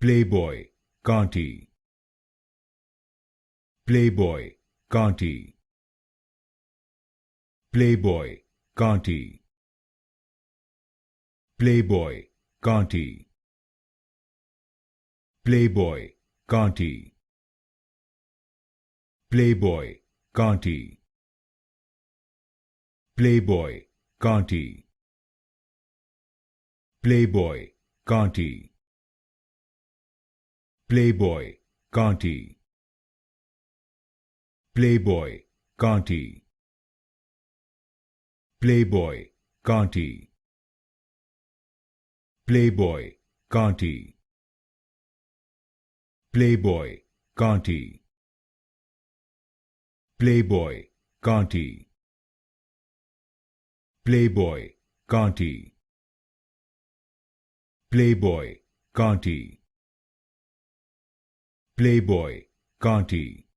Playboi Carti. Playboi Carti. Playboi Carti. Playboi Carti. Playboi Carti. Playboi Carti. Playboi Carti. Playboi Carti. Playboi Carti. Playboi Carti. Playboi Carti. Playboi Carti. Playboi Carti. Playboi Carti. Playboi Carti. Playboi Carti. Playboi Carti.